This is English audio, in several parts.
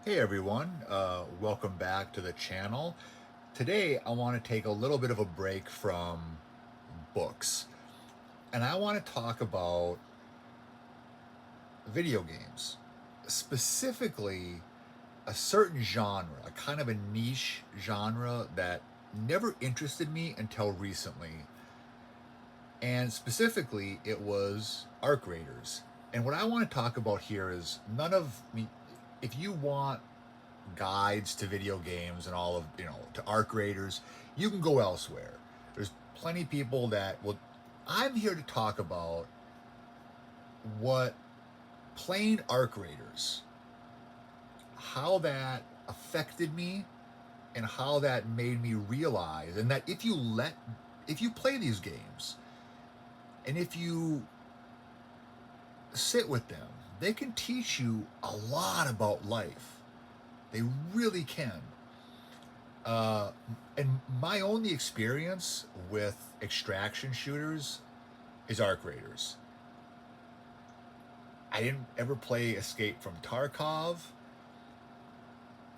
Hey everyone, welcome back to the channel. Today I want to take a little bit of a break from books and I want to talk about video games. Specifically, a certain genre, a kind of a niche genre that never interested me until recently. And specifically, it was Arc Raiders. And what I want to talk about here is if you want guides to video games and all of to arc raiders, you can go elsewhere. There's plenty of people that will. I'm here to talk about what playing arc raiders, how that affected me, and how that made me realize, and that if you play these games, and if you sit with them, they can teach you a lot about life. They really can. Uh, and my only experience with extraction shooters is Arc Raiders. I didn't ever play Escape from Tarkov.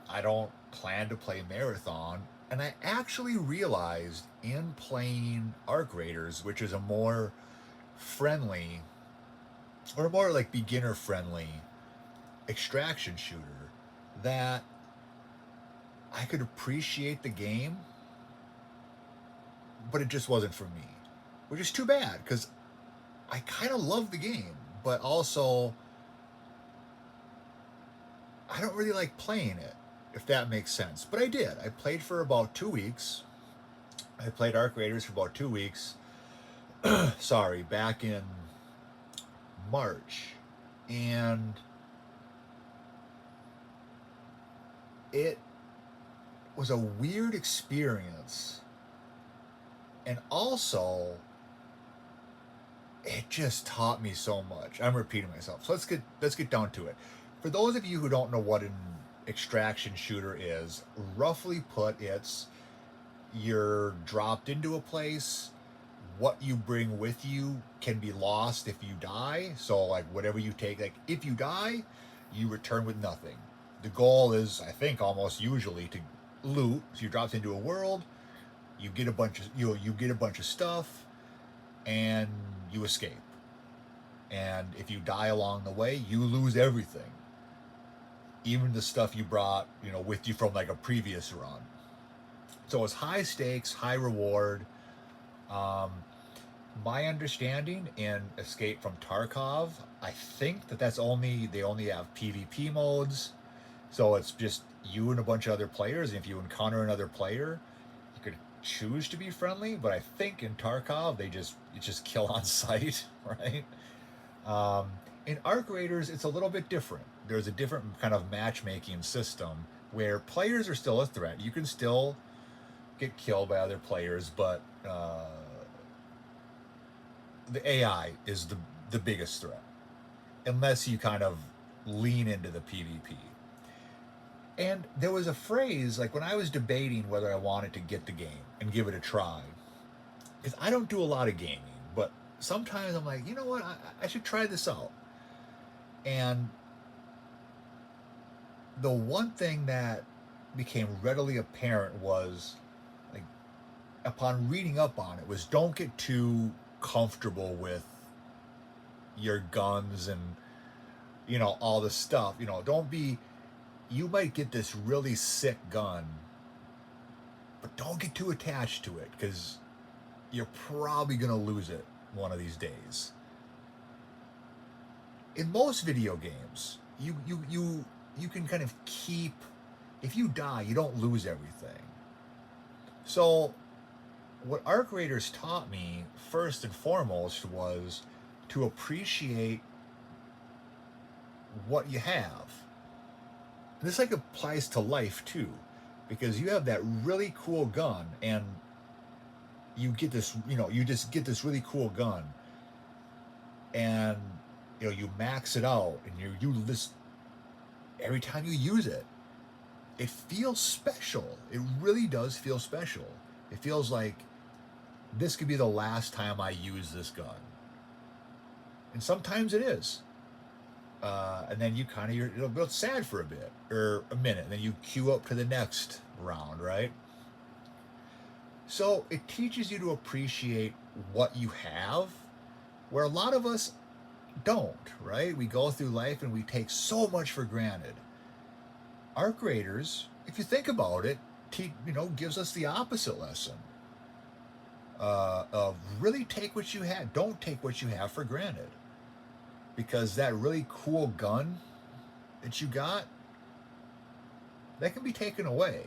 I don't plan to play Marathon. And I actually realized in playing Arc Raiders, which is a more friendly, or more like beginner friendly extraction shooter, that I could appreciate the game, but it just wasn't for me. Which is too bad because I kind of love the game, but also I don't really like playing it, if that makes sense. But I did. I played for about 2 weeks. I played Arc Raiders for about 2 weeks. Sorry, back in March. And it was a weird experience. And also, it just taught me so much. I'm repeating myself. So let's get down to it. For those of you who don't know what an extraction shooter is, roughly put, it's you're dropped into a place. What you bring with you can be lost if you die. So like whatever you take, like if you die, you return with nothing. The goal is, I think, almost usually to loot. So you dropped into a world, you get a bunch of stuff, and you escape. And if you die along the way, you lose everything, even the stuff you brought, with you from like a previous run. So it's high stakes, high reward. Um, my understanding in Escape from Tarkov, I think that's only they only have PvP modes, so it's just you and a bunch of other players. And if you encounter another player, you could choose to be friendly. But I think in Tarkov it's just kill on sight, right? Um, in Arc Raiders, it's a little bit different. There's a different kind of matchmaking system where players are still a threat. You can still get killed by other players, but the AI is the biggest threat, unless you kind of lean into the PvP. And there was a phrase, like when I was debating whether I wanted to get the game and give it a try, because I don't do a lot of gaming, but sometimes I'm like, you know what, I should try this out. And the one thing that became readily apparent was, like, upon reading up on it, was don't get too comfortable with your guns and all the stuff. Don't be. You might get this really sick gun, but don't get too attached to it because you're probably gonna lose it one of these days. In most video games, you can kind of keep. If you die, you don't lose everything. So, what Arc Raiders taught me first and foremost was to appreciate what you have. And this like applies to life too, because you have that really cool gun, and you get this, you just get this really cool gun, and you max it out, and you just every time you use it, it feels special. It really does feel special. It feels like this could be the last time I use this gun, and sometimes it is. And then you kind of you're a bit sad for a bit or a minute, and then you queue up to the next round, right? So it teaches you to appreciate what you have, where a lot of us don't, right? We go through life and we take so much for granted. Arc Raiders, if you think about it, gives us the opposite lesson. Of really take what you have. Don't take what you have for granted. Because that really cool gun that you got, that can be taken away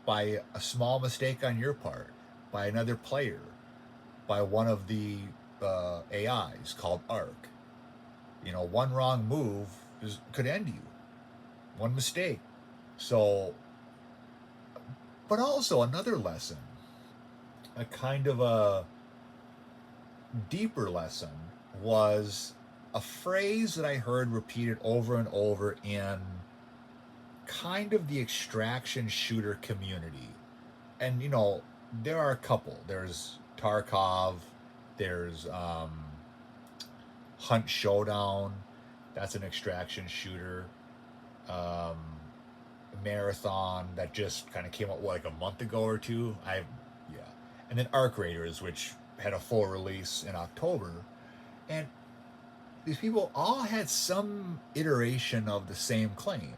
by a small mistake on your part, by another player, by one of the AIs called Arc. One wrong move could end you. One mistake. So, but also another lesson, a kind of a deeper lesson, was a phrase that I heard repeated over and over in kind of the extraction shooter community. And, there are a couple. There's Tarkov, there's Hunt Showdown, that's an extraction shooter. Marathon that just kind of came out like a month ago or two. Yeah. And then Arc Raiders, which had a full release in October. And these people all had some iteration of the same claim,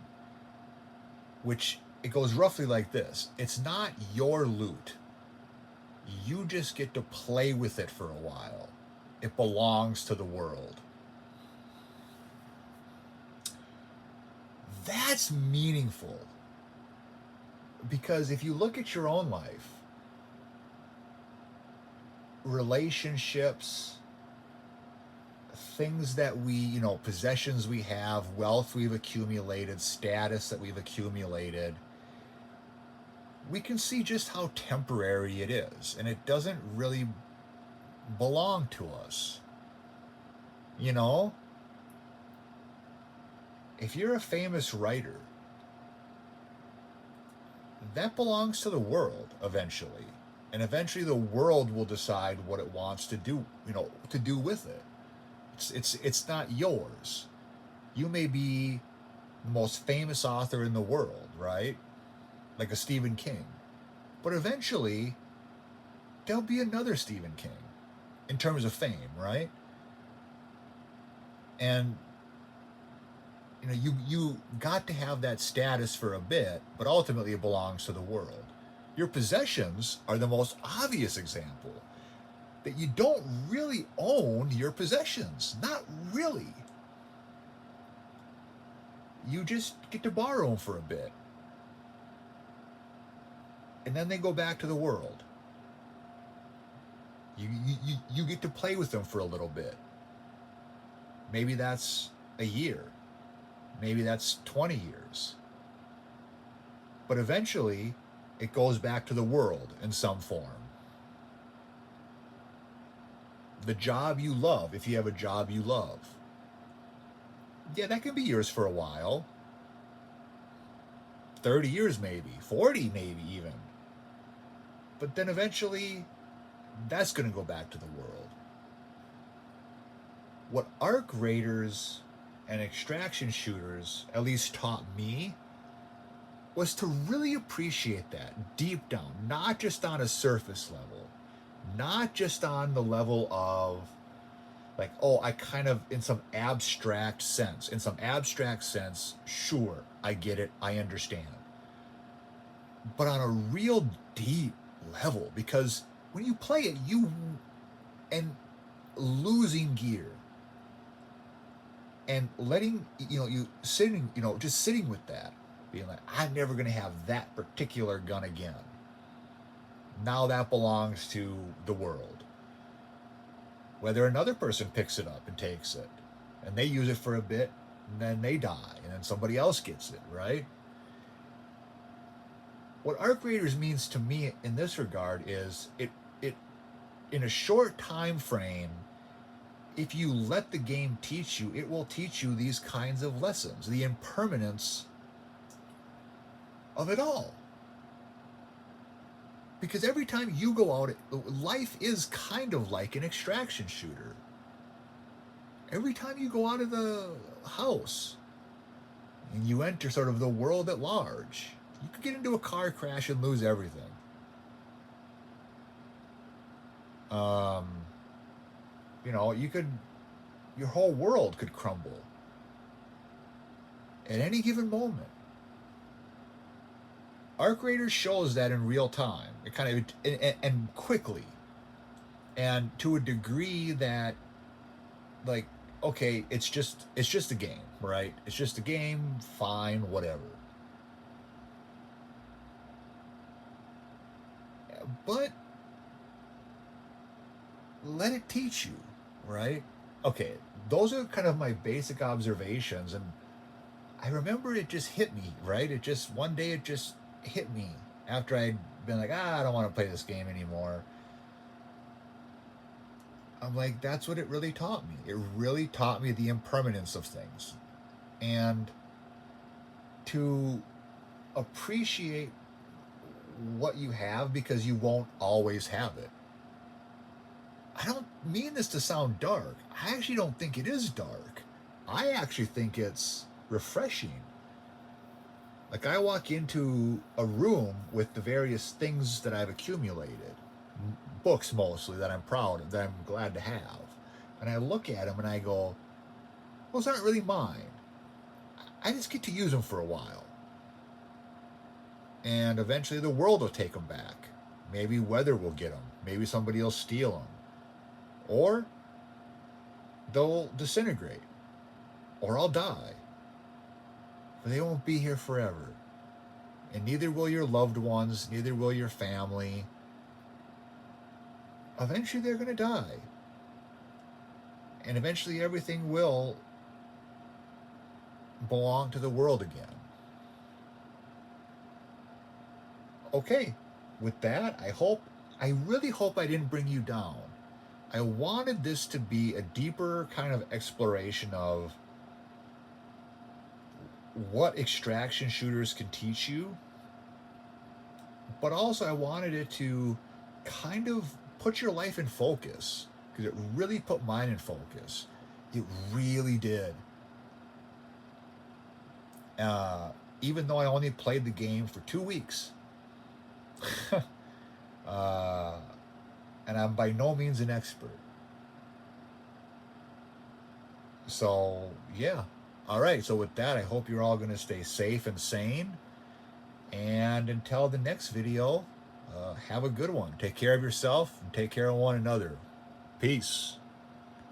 which it goes roughly like this: it's not your loot. You just get to play with it for a while. It belongs to the world. That's meaningful. Because if you look at your own life, relationships, things that we, possessions we have, wealth we've accumulated, status that we've accumulated, we can see just how temporary it is. And it doesn't really belong to us. If you're a famous writer, that belongs to the world eventually. And eventually the world will decide what it wants to do, to do with it. It's not yours. You may be the most famous author in the world, right? Like a Stephen King. But eventually there'll be another Stephen King in terms of fame, right? And you got to have that status for a bit, but ultimately it belongs to the world. Your possessions are the most obvious example that you don't really own your possessions. Not really. You just get to borrow them for a bit. And then they go back to the world. You get to play with them for a little bit. Maybe that's a year. Maybe that's 20 years. But eventually, it goes back to the world in some form. The job you love, if you have a job you love, yeah, that can be yours for a while. 30 years maybe, 40 maybe even. But then eventually, that's going to go back to the world. What Arc Raiders and extraction shooters at least taught me was to really appreciate that deep down, not just on a surface level, not just on the level of like, oh, I kind of, in some abstract sense, sure, I get it, I understand. But on a real deep level, because when you play it, and losing gear, and letting, you sitting, just sitting with that, being like, I'm never going to have that particular gun again. Now that belongs to the world. Whether another person picks it up and takes it, and they use it for a bit, and then they die, and then somebody else gets it, right? What Arc Raiders means to me in this regard is it in a short time frame, if you let the game teach you, it will teach you these kinds of lessons, the impermanence of it all. Because every time you go out, life is kind of like an extraction shooter. Every time you go out of the house and you enter sort of the world at large, you could get into a car crash and lose everything. Um, you could, your whole world could crumble at any given moment. Arc Raiders shows that in real time, it kind of and quickly, and to a degree that, like, okay, it's just a game, right? It's just a game, fine, whatever. But let it teach you, right? Okay, those are kind of my basic observations, and I remember it just hit me, right? It just one day it just hit me after I'd been like, I don't want to play this game anymore. I'm like, that's what it really taught me. It really taught me the impermanence of things and to appreciate what you have because you won't always have it. I don't mean this to sound dark. I actually don't think it is dark. I actually think it's refreshing. Like, I walk into a room with the various things that I've accumulated, books mostly that I'm proud of, that I'm glad to have. And I look at them and I go, those aren't really mine. I just get to use them for a while. And eventually the world will take them back. Maybe weather will get them. Maybe somebody will steal them. Or they'll disintegrate. Or I'll die. But they won't be here forever. And neither will your loved ones, neither will your family. Eventually they're going to die. And eventually everything will belong to the world again. Okay, with that, I really hope I didn't bring you down. I wanted this to be a deeper kind of exploration of what extraction shooters can teach you, but also I wanted it to kind of put your life in focus because it really put mine in focus. It really did. Uh, Even though I only played the game for 2 weeks, uh, and I'm by no means an expert. So, yeah. All right. So, with that, I hope you're all going to stay safe and sane. And until the next video, have a good one. Take care of yourself and take care of one another. Peace.